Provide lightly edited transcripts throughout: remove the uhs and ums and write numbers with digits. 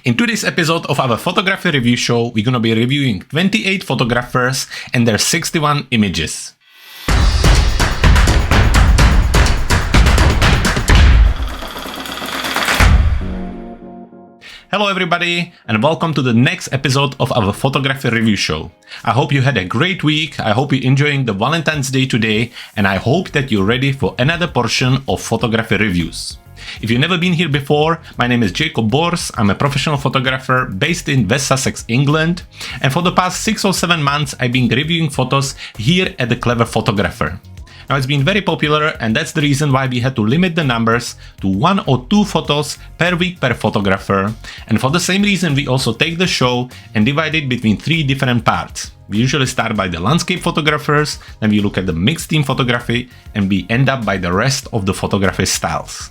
In today's episode of our photography review show, we're gonna be reviewing 28 photographers and their 61 images. Hello everybody, and welcome to the next episode of our photography review show. I hope you had a great week, I hope you're enjoying the Valentine's Day today, and I hope that you're ready for another portion of photography reviews. If you've never been here before, my name is Jakub. I'm a professional photographer based in West Sussex, England, and for the past 6 or 7 months I've been reviewing photos here at the Clever Photographer. Now it's been very popular, and that's the reason why we had to limit the numbers to 1 or 2 photos per week per photographer, and for the same reason we also take the show and divide it between 3 different parts. We usually start by the landscape photographers, then we look at the mixed team photography, and we end up by the rest of the photography styles.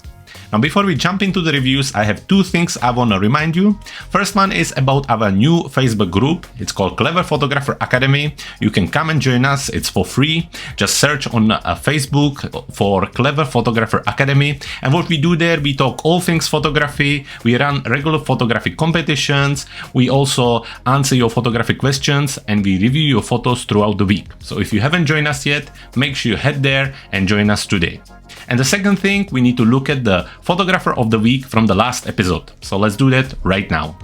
Now before we jump into the reviews, I have 2 things I want to remind you. First one is about our new Facebook group. It's called Clever Photographer Academy. You can come and join us, it's for free. Just search on Facebook for Clever Photographer Academy. And what we do there, we talk all things photography, we run regular photography competitions, we also answer your photography questions, and we review your photos throughout the week. So if you haven't joined us yet, make sure you head there and join us today. And the second thing, we need to look at the photographer of the week from the last episode. So let's do that right now.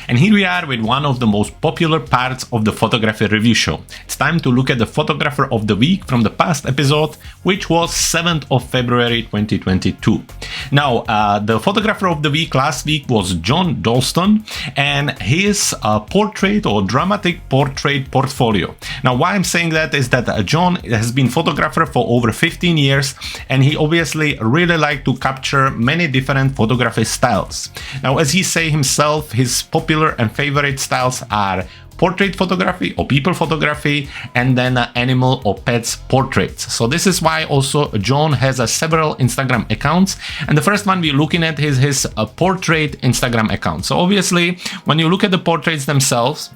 And here we are with one of the most popular parts of the photography review show. It's time to look at the photographer of the week from the past episode, which was 7th of February 2022. Now, the photographer of the week last week was John Dalston and his portrait or dramatic portrait portfolio. Now, why I'm saying that is that John has been photographer for over 15 years, and he obviously really liked to capture many different photography styles. Now, as he say himself, his popular and favorite styles are portrait photography or people photography, and then animal or pets portraits. So this is why also John has several Instagram accounts, and the first one we're looking at is his portrait Instagram account. So obviously when you look at the portraits themselves,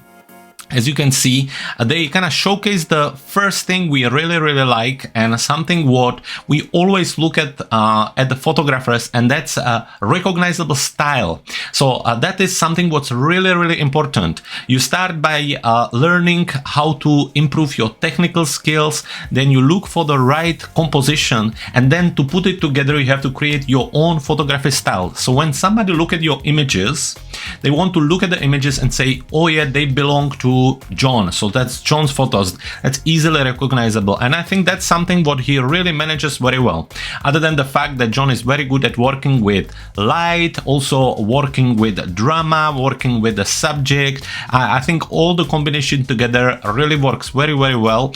as you can see, they kind of showcase the first thing we really like, and something what we always look at the photographers, and that's a recognizable style. So that is something what's really important. You start by learning how to improve your technical skills, then you look for the right composition, and then to put it together you have to create your own photography style. So when somebody look at your images, they want to look at the images and say, oh yeah, they belong to John, so that's John's photos. That's easily recognizable, and I think that's something what he really manages very well. Other than the fact that John is very good at working with light, also working with drama, working with the subject, I think all the combination together really works very well.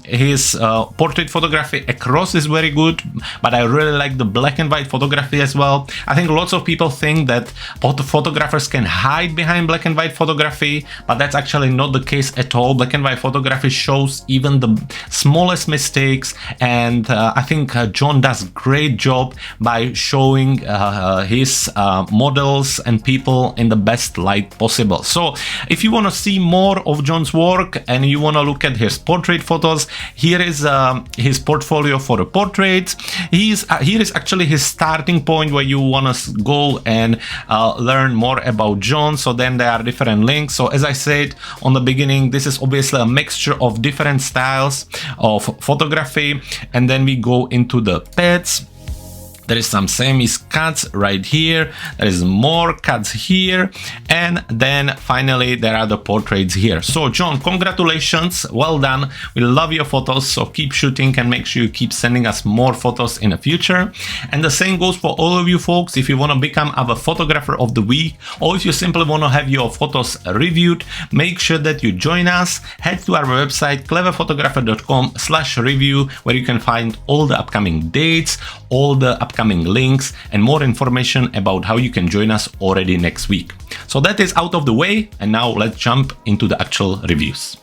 His portrait photography across is very good, but I really like the black and white photography as well. I think lots of people think that photographers can hide behind black and white photography, but that's actually not the case at all. Black and white photography shows even the smallest mistakes, and I think John does a great job by showing his models and people in the best light possible. So if you want to see more of John's work and you want to look at his portrait photos, here is his portfolio for the portraits. Here is actually his starting point where you want to go and learn more about John. So then there are different links. So as I said on the beginning, this is obviously a mixture of different styles of photography, and then we go into the pets. There is some semi-cuts right here, there is more cuts here, and then finally there are the portraits here. So John, congratulations, well done. We love your photos, so keep shooting and make sure you keep sending us more photos in the future. And the same goes for all of you folks. If you want to become our photographer of the week, or if you simply want to have your photos reviewed, make sure that you join us. Head to our website cleverphotographer.com/review, where you can find all the upcoming dates, all the upcoming links, and more information about how you can join us already next week. So that is out of the way, and now let's jump into the actual reviews.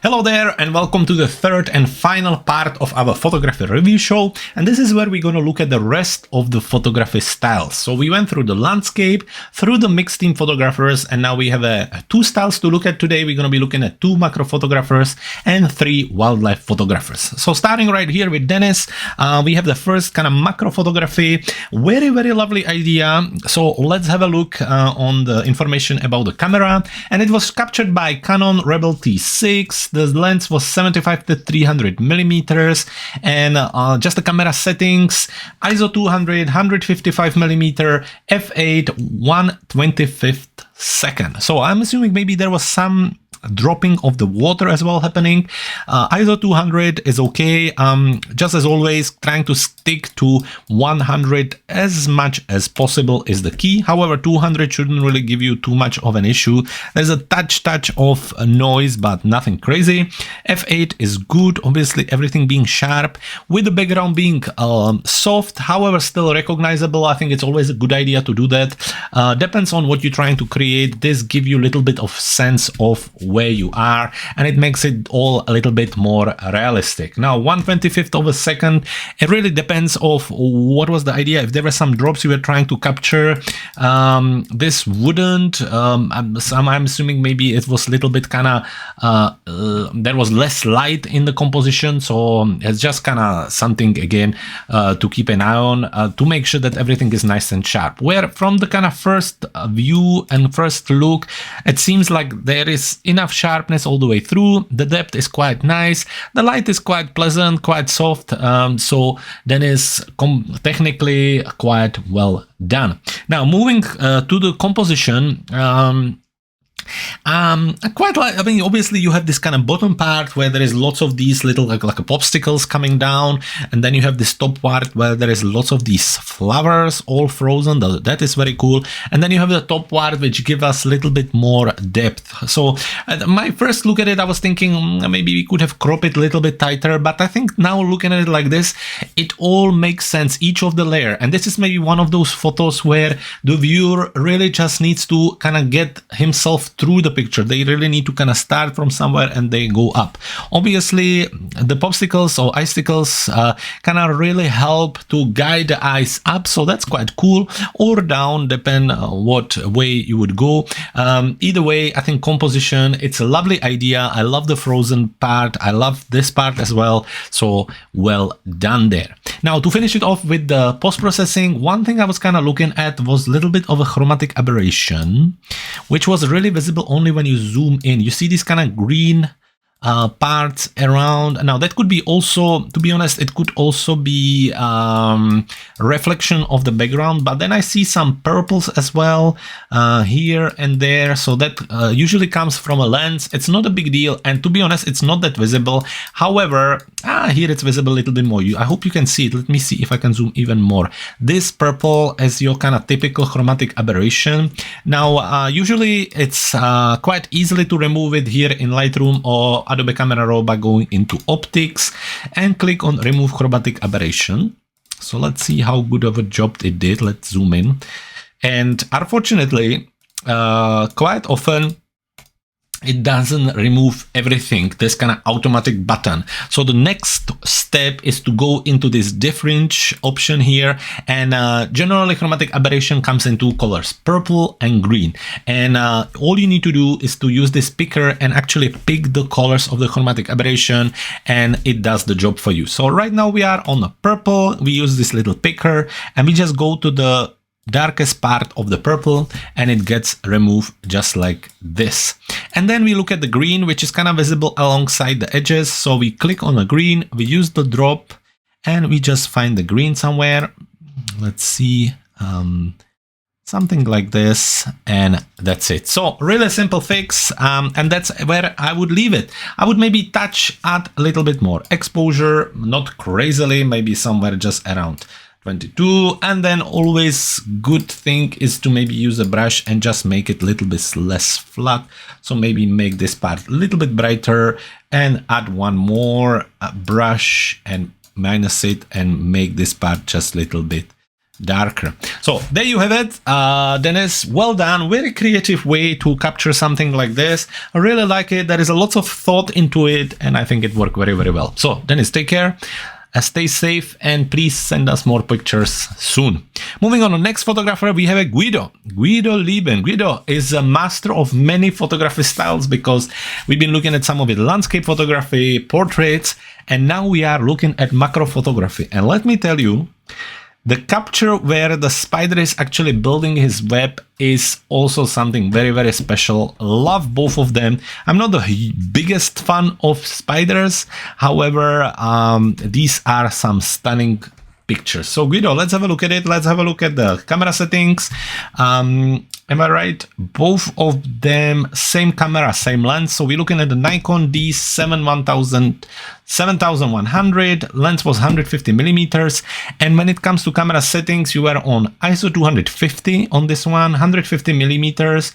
Hello there and welcome to the third and final part of our photography review show, and this is where we're going to look at the rest of the photography styles. So we went through the landscape, through the mixed team photographers, and now we have two styles to look at today. We're going to be looking at 2 macro photographers and 3 wildlife photographers. So starting right here with Dennis, we have the first kind of macro photography. Very lovely idea. So let's have a look on the information about the camera, and it was captured by Canon Rebel T6. The lens was 75 to 300 millimeters, and just the camera settings: ISO 200, 155 millimeter, f8, 1/25 second. So I'm assuming maybe there was some dropping of the water as well happening. ISO 200 is okay. Just as always, trying to stick to 100 as much as possible is the key. However, 200 shouldn't really give you too much of an issue. There's a touch of noise, but nothing crazy. f8 is good, obviously everything being sharp, with the background being soft, however still recognizable. I think it's always a good idea to do that. Depends on what you're trying to create. This gives you a little bit of sense of where you are, and it makes it all a little bit more realistic. Now 1/25 of a second, it really depends of what was the idea. If there were some drops you were trying to capture, this wouldn't. I'm assuming maybe it was a little bit kind of there was less light in the composition, so it's just kind of something again to keep an eye on, to make sure that everything is nice and sharp. Where from the kind of first view and first look, it seems like there is enough sharpness all the way through. The depth is quite nice, the light is quite pleasant, quite soft, so then is technically quite well done. Now moving to the composition, I quite like, I mean, obviously you have this kind of bottom part where there is lots of these little like popsicles coming down, and then you have this top part where there is lots of these flowers all frozen. That is very cool. And then you have the top part which give us a little bit more depth. So my first look at it, I was thinking maybe we could have cropped it a little bit tighter, but I think now looking at it like this, it all makes sense, each of the layer. And this is maybe one of those photos where the viewer really just needs to kind of get himself through the picture. They really need to kind of start from somewhere and they go up. Obviously the popsicles or icicles kind of really help to guide the eyes up, so that's quite cool, or down, depend what way you would go. Either way, I think composition, it's a lovely idea. I love the frozen part, I love this part as well, so well done there. Now to finish it off with the post-processing, one thing I was kind of looking at was a little bit of a chromatic aberration, which was really visible only when you zoom in. You see these kind of green parts around. Now that could be also, to be honest, it could also be reflection of the background, but then I see some purples as well here and there, so that usually comes from a lens. It's not a big deal, and to be honest, it's not that visible. However, here it's visible a little bit more. I hope you can see it. Let me see if I can zoom even more. This purple is your kind of typical chromatic aberration. Now usually it's quite easily to remove it here in Lightroom or Adobe Camera Raw by going into optics and click on remove chromatic aberration. So let's see how good of a job it did. Let's zoom in, and unfortunately quite often it doesn't remove everything, this kind of automatic button. So the next step is to go into this different option here, and generally chromatic aberration comes in 2 colors, purple and green, and all you need to do is to use this picker and actually pick the colors of the chromatic aberration, and it does the job for you. So right now we are on the purple, we use this little picker and we just go to the darkest part of the purple and it gets removed just like this. And then we look at the green, which is kind of visible alongside the edges. So we click on the green, we use the drop, and we just find the green somewhere. Let's see, something like this, and that's it. So really simple fix, and that's where I would leave it. I would maybe add a little bit more exposure, not crazily, maybe somewhere just around 22, and then always good thing is to maybe use a brush and just make it a little bit less flat. So maybe make this part a little bit brighter and add one more brush and minus it and make this part just a little bit darker. So there you have it. Dennis, well done. Very creative way to capture something like this. I really like it. There is a lot of thought into it, and I think it worked very, very well. So Dennis, take care. Stay safe, and please send us more pictures soon. Moving on to next photographer, we have a Guido L. Guido is a master of many photography styles, because we've been looking at some of it, landscape photography, portraits, and now we are looking at macro photography. And let me tell you, the capture where the spider is actually building his web is also something very, very special. Love both of them. I'm not the biggest fan of spiders. However, these are some stunning pictures. So Guido, let's have a look at it. Let's have a look at the camera settings. Am I right? Both of them, same camera, same lens. So we're looking at the Nikon D7100, 7100. Lens was 150 millimeters. And when it comes to camera settings, you are on ISO 250 on this one, 150 millimeters.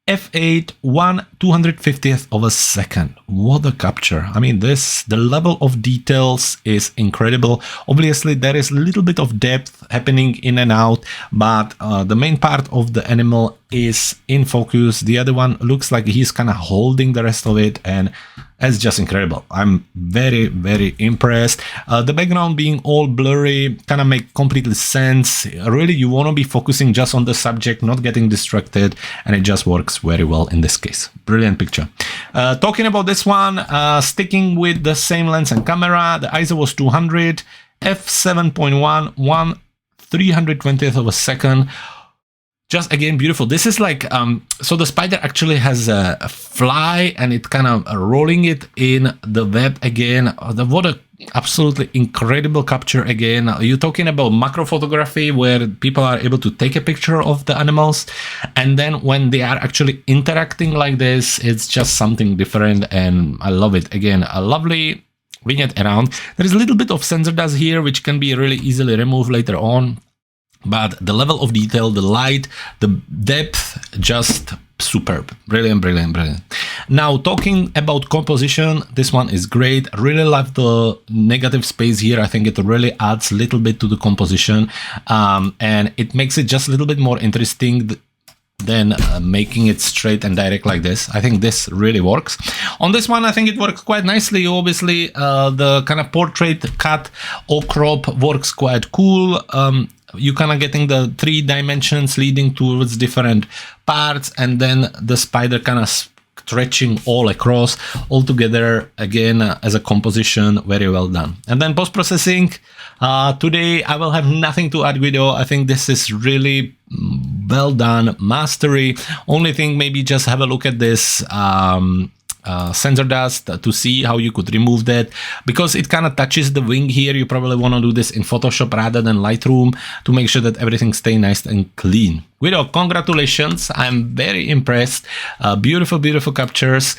f8 1/250th of a second. What a capture. I mean, the level of details is incredible. Obviously there is a little bit of depth happening in and out, but the main part of the animal is in focus. The other one looks like he's kind of holding the rest of it, and it's just incredible. I'm very, very impressed. The background being all blurry kind of make completely sense. Really, you want to be focusing just on the subject, not getting distracted, and it just works very well in this case. Brilliant picture. Talking about this one, sticking with the same lens and camera, the ISO was 200, f7.1, 1/320th of a second. Just again, beautiful. This is like, so the spider actually has a fly, and it kind of rolling it in the web again. What a absolutely incredible capture again. You're talking about macro photography where people are able to take a picture of the animals, and then when they are actually interacting like this, it's just something different, and I love it. Again, a lovely vignette around. There is a little bit of sensor dust here, which can be really easily removed later on. But the level of detail, the light, the depth, just superb. Brilliant, brilliant, brilliant. Now, talking about composition, this one is great. I really love the negative space here. I think it really adds a little bit to the composition, and it makes it just a little bit more interesting than making it straight and direct like this. I think this really works. On this one, I think it works quite nicely. Obviously, the kind of portrait cut or crop works quite cool. You kind of getting the 3 dimensions leading towards different parts, and then the spider kind of stretching all across, all together again as a composition. Very well done. And then post-processing, today I will have nothing to add, Guido. I think this is really well done, mastery. Only thing, maybe just have a look at this sensor dust to see how you could remove that, because it kind of touches the wing here. You probably want to do this in Photoshop rather than Lightroom to make sure that everything stays nice and clean. Guido, congratulations. I'm very impressed. Beautiful, beautiful captures.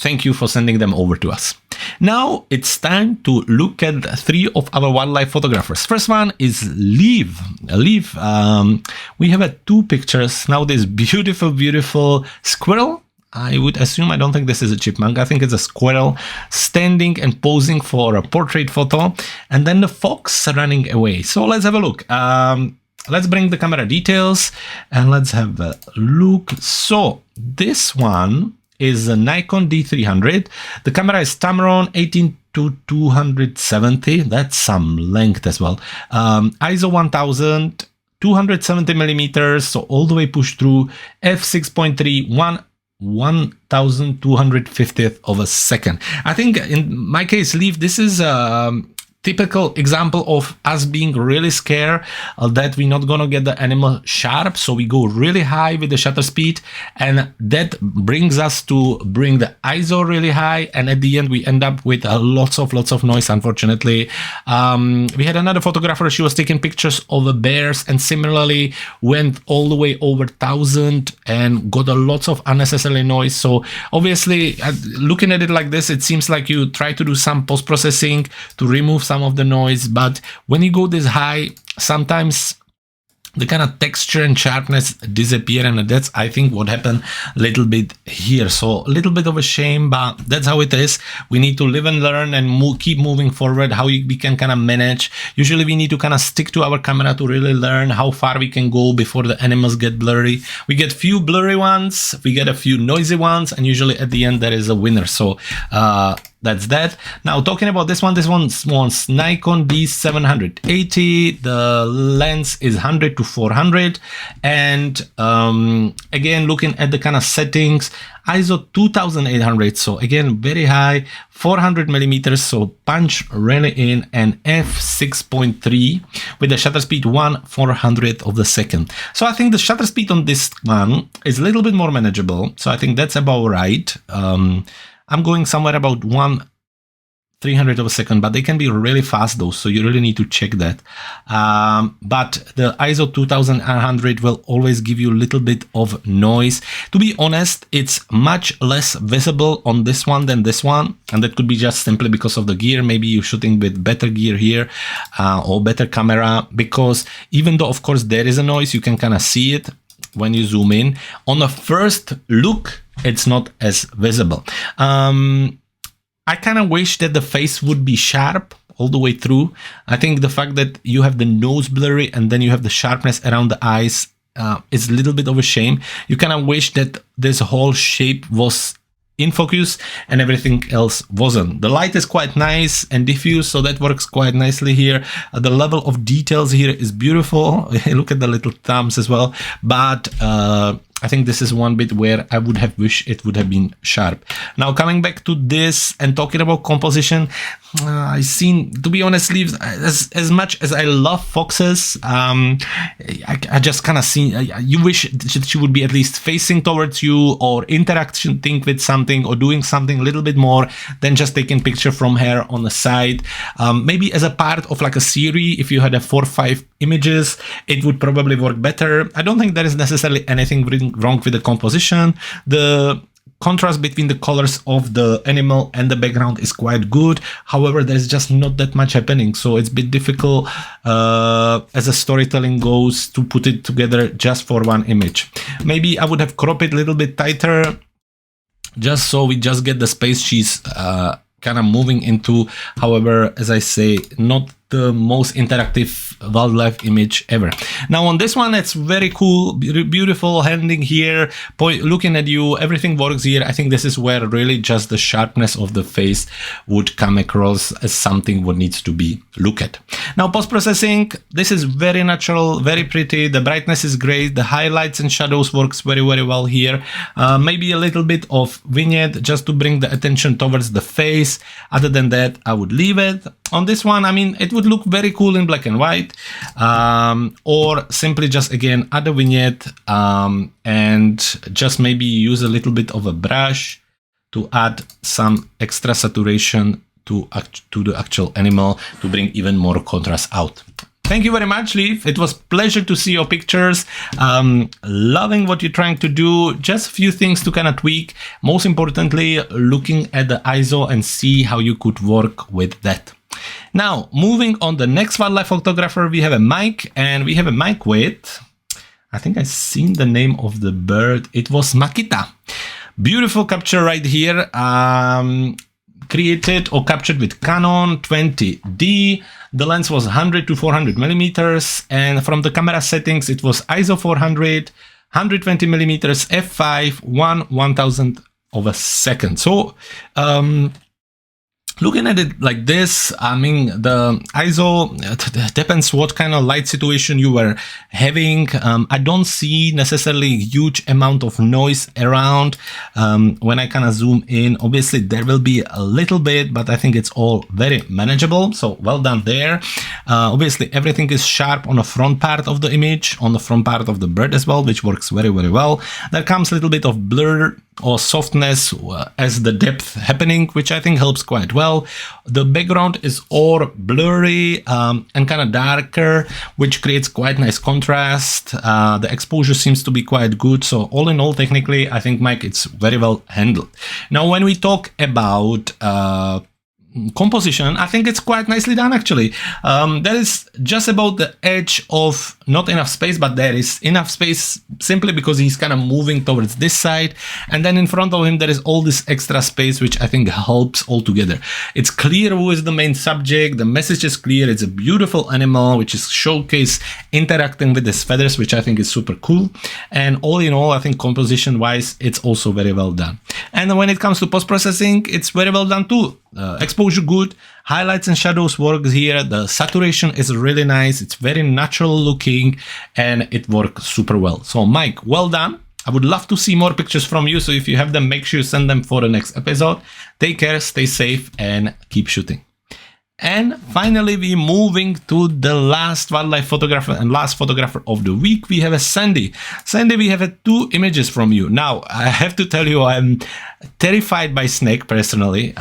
Thank you for sending them over to us. Now it's time to look at 3 of our wildlife photographers. First one is Lieve. Lieve, we have 2 pictures. Now this beautiful, beautiful squirrel. I would assume, I don't think this is a chipmunk. I think it's a squirrel standing and posing for a portrait photo, and then the fox running away. So let's have a look. Let's bring the camera details and let's have a look. So this one is a Nikon D300. The camera is Tamron 18-270. That's some length as well. ISO 1000, 270 millimeters, so all the way pushed through. f6.3, 1/1250th of a second. I think in my case, Lieve, this is a typical example of us being really scared that we're not gonna get the animal sharp, so we go really high with the shutter speed, and that brings us to bring the ISO really high, and at the end we end up with lots of noise, unfortunately. We had another photographer, she was taking pictures of the bears and similarly went all the way over 1000 and got a lots of unnecessary noise. So obviously, looking at it like this, it seems like you try to do some post-processing to remove some of the noise, but when you go this high, sometimes the kind of texture and sharpness disappear, and that's, I think, what happened a little bit here. So a little bit of a shame, but that's how it is. We need to live and learn and keep moving forward, how we can kind of manage. Usually we need to kind of stick to our camera to really learn how far we can go before the animals get blurry. We get few blurry ones, we get a few noisy ones, and usually at the end there is a winner. So that's that. Now talking about this one's Nikon D780. The lens is 100 to 400, and again, looking at the kind of settings, ISO 2800, so again very high, 400 millimeters, so punch really in, and f6.3 with the shutter speed 1/400th of the second. So I think the shutter speed on this one is a little bit more manageable, so I think that's about right. I'm going somewhere about 1/300th of a second, but they can be really fast though, so you really need to check that. But the ISO 2100 will always give you a little bit of noise. To be honest, it's much less visible on this one than this one, and that could be just simply because of the gear. Maybe you're shooting with better gear here or better camera, because even though of course there is a noise, you can kind of see it when you zoom in. On the first look, it's not as visible. I kind of wish that the face would be sharp all the way through. I think the fact that you have the nose blurry and then you have the sharpness around the eyes is a little bit of a shame. You kind of wish that this whole shape was in focus and everything else wasn't. The light is quite nice and diffuse, so that works quite nicely here. The level of details here is beautiful. Look at the little thumbs as well, but I think this is one bit where I would have wished it would have been sharp. Now coming back to this and talking about composition, I've seen, to be honest, Lieve, as much as I love foxes, I just kind of see, you wish that she would be at least facing towards you or interacting with something or doing something a little bit more than just taking picture from her on the side. Maybe as a part of like a series, if you had a 4 or 5 images, it would probably work better. I don't think there is necessarily anything wrong with the composition. The contrast between the colors of the animal and the background is quite good. However, there's just not that much happening, so it's a bit difficult as a storytelling goes to put it together just for one image. Maybe I would have cropped it a little bit tighter, just so we just get the space she's kind of moving into. However, as I say, not the most interactive wildlife image ever. Now on this one, it's very cool, beautiful handling here, looking at you, everything works here. I think this is where really just the sharpness of the face would come across as something what needs to be looked at. Now post-processing, this is very natural, very pretty, the brightness is great, the highlights and shadows works very well here. Maybe a little bit of vignette just to bring the attention towards the face. Other than that, I would leave it. On this one, I mean, it would look very cool in black and white, or simply just again add a vignette and just maybe use a little bit of a brush to add some extra saturation to the actual animal to bring even more contrast out. Thank you very much, Lieve. It was a pleasure to see your pictures. Loving what you're trying to do. Just a few things to kind of tweak. Most importantly, looking at the ISO and see how you could work with that. Now, moving on the next wildlife photographer, we have a mic, and we have a mic with, I think I've seen the name of the bird. It was Makita. Beautiful capture right here. Created or captured with Canon 20D. The lens was 100 to 400 millimeters, and from the camera settings, it was ISO 400, 120 millimeters, f5, 1/1000th of a second. So, looking at it like this, I mean, the ISO depends what kind of light situation you were having. I don't see necessarily huge amount of noise around when I kind of zoom in. Obviously, there will be a little bit, but I think it's all very manageable. So well done there. Obviously, everything is sharp on the front part of the image, on the front part of the bird as well, which works very well. There comes a little bit of blur or softness as the depth happening, which I think helps quite well. The background is all blurry and kind of darker, which creates quite nice contrast. The exposure seems to be quite good. So all in all, technically, I think, Mike, it's very well handled. Now, when we talk about composition, I think it's quite nicely done, actually. That is just about the edge of not enough space, but there is enough space simply because he's kind of moving towards this side. And then in front of him, there is all this extra space, which I think helps altogether. It's clear who is the main subject. The message is clear. It's a beautiful animal, which is showcased interacting with his feathers, which I think is super cool. And all in all, I think composition wise, it's also very well done. And when it comes to post-processing, it's very well done too. Exposure good, highlights and shadows works here. The saturation is really nice. It's very natural looking and it works super well. So Mike, well done. I would love to see more pictures from you. So if you have them, make sure you send them for the next episode. Take care, stay safe and keep shooting. And finally, we're moving to the last wildlife photographer and last photographer of the week. We have a Sandy. Sandy, we have 2 images from you. Now, I have to tell you, I'm terrified by snake personally.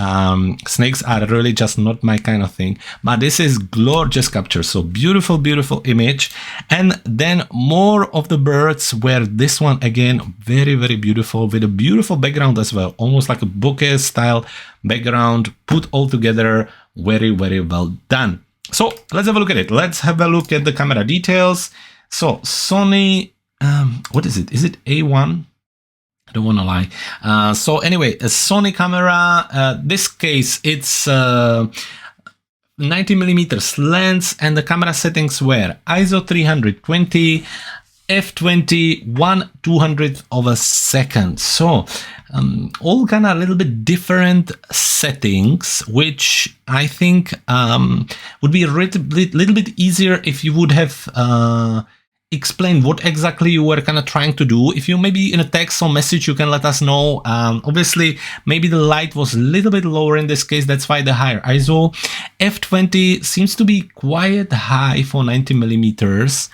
Snakes are really just not my kind of thing. But this is gorgeous capture. So beautiful, beautiful image. And then more of the birds, where this one again, very, very beautiful with a beautiful background as well. Almost like a bouquet style background put all together. Very, very well done. So let's have a look at it. Let's have a look at the camera details. So Sony, what is it? Is it A1? I don't want to lie. So anyway, a Sony camera. This case, it's 90mm lens, and the camera settings were ISO 320, f20, 1/200th of a second. So all kind of a little bit different settings, which I think would be a little bit easier if you would have explained what exactly you were kind of trying to do. If you maybe in a text or message, you can let us know. Obviously, maybe the light was a little bit lower in this case. That's why the higher ISO. F20 seems to be quite high for 90mm.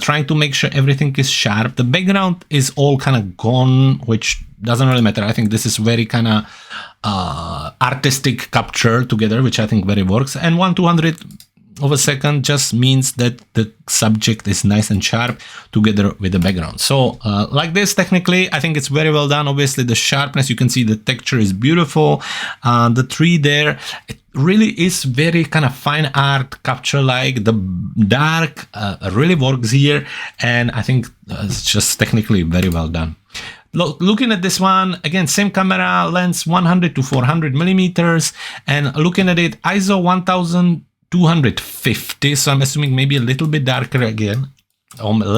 Trying to make sure everything is sharp. The background is all kind of gone, which doesn't really matter. I think this is very kind of artistic capture together, which I think very works. And 1/200th of a second just means that the subject is nice and sharp together with the background. So like this, technically, I think it's very well done. Obviously, the sharpness, you can see the texture is beautiful. The tree there, it really is very kind of fine art capture, like the dark really works here. And I think it's just technically very well done. Looking at this one, again, same camera, lens 100 to 400mm, and looking at it, ISO 1250, so I'm assuming maybe a little bit darker again,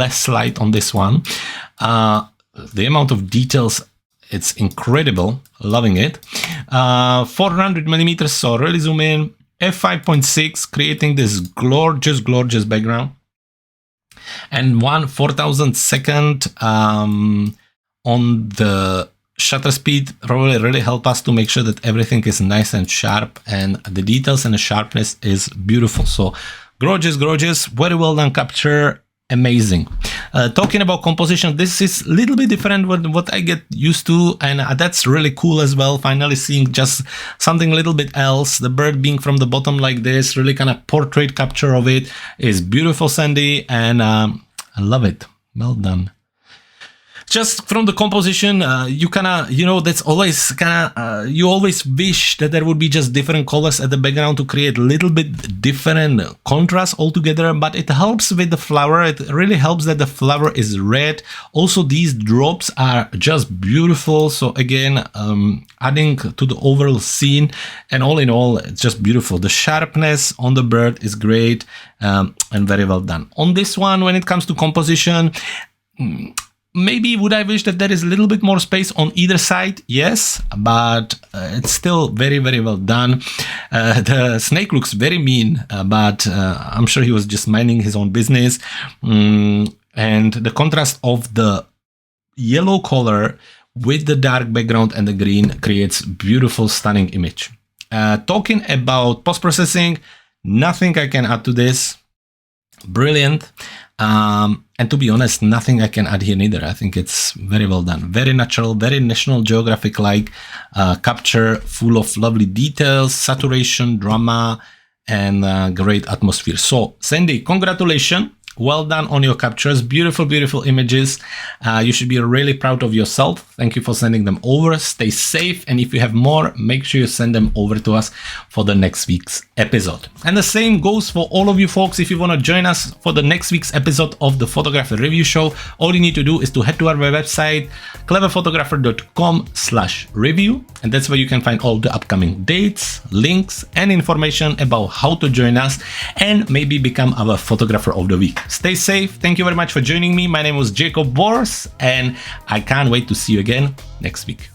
less light on this one. The amount of details, it's incredible, loving it. 400mm, so really zoom in, f5.6, creating this gorgeous, gorgeous background. And 1/4000 second on the shutter speed really help us to make sure that everything is nice and sharp, and the details and the sharpness is beautiful. So gorgeous, gorgeous, very well done capture, amazing. Talking about composition, this is a little bit different than what I get used to, and that's really cool as well. Finally seeing just something a little bit else. The bird being from the bottom like this, really kind of portrait capture of it is beautiful, Sandy, and I love it. Well done. Just from the composition, you kind of, you know, that's always kind of, you always wish that there would be just different colors at the background to create a little bit different contrast altogether, but it helps with the flower. It really helps that the flower is red. Also, these drops are just beautiful. So again, adding to the overall scene, and all in all, it's just beautiful. The sharpness on the bird is great, and very well done. On this one, when it comes to composition, maybe would I wish that there is a little bit more space on either side? Yes, but it's still very, very well done. The snake looks very mean, but I'm sure he was just minding his own business. And the contrast of the yellow color with the dark background and the green creates beautiful, stunning image. Talking about post-processing, nothing I can add to this. Brilliant. And to be honest, nothing I can add here neither. I think it's very well done. Very natural, very National Geographic-like capture, full of lovely details, saturation, drama, and great atmosphere. So, Sandy, congratulations. Well done on your captures. Beautiful, beautiful images. You should be really proud of yourself. Thank you for sending them over. Stay safe. And if you have more, make sure you send them over to us for the next week's episode. And the same goes for all of you folks. If you want to join us for the next week's episode of the Photographer Review Show, all you need to do is to head to our website, cleverphotographer.com/review. And that's where you can find all the upcoming dates, links, and information about how to join us and maybe become our Photographer of the Week. Stay safe. Thank you very much for joining me. My name was Jakub, and I can't wait to see you again next week.